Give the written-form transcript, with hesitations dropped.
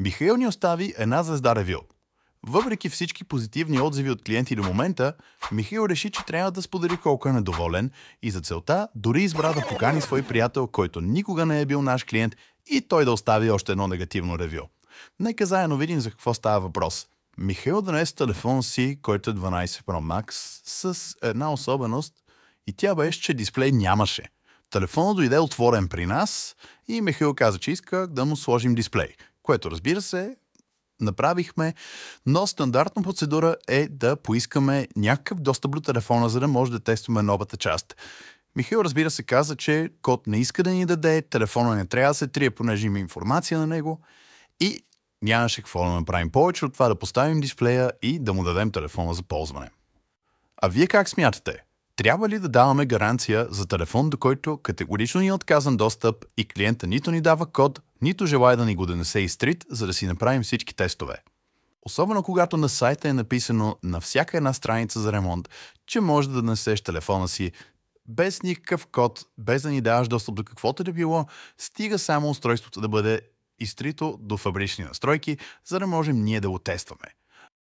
Михаил ни остави една звезда ревю. Въпреки всички позитивни отзиви от клиенти до момента, Михаил реши, че трябва да сподели колко е недоволен и за целта дори избра да покани свой приятел, който никога не е бил наш клиент, и той да остави още едно негативно ревю. Нека заедно видим за какво става въпрос. Михаил донесе телефон си, който е 12 Pro Max, с една особеност и тя беше, че дисплей нямаше. Телефонът дойде отворен при нас и Михаил каза, че иска да му сложим дисплей, което разбира се направихме, но стандартна процедура е да поискаме някакъв достъп до телефона, за да може да тестваме новата част. Михаил, разбира се, каза, че код не иска да ни даде, телефона не трябва да се трие, понеже има информация на него и нямаше какво да направим повече от това да поставим дисплея и да му дадем телефона за ползване. А вие как смятате? Трябва ли да даваме гаранция за телефон, до който категорично ни е отказан достъп и клиента нито ни дава код, нито желая да ни го донесе изтрит, за да си направим всички тестове? Особено когато на сайта е написано на всяка една страница за ремонт, че може да донесеш телефона си без никакъв код, без да ни даваш достъп до каквото да било, стига само устройството да бъде изтрито до фабрични настройки, за да можем ние да го тестваме.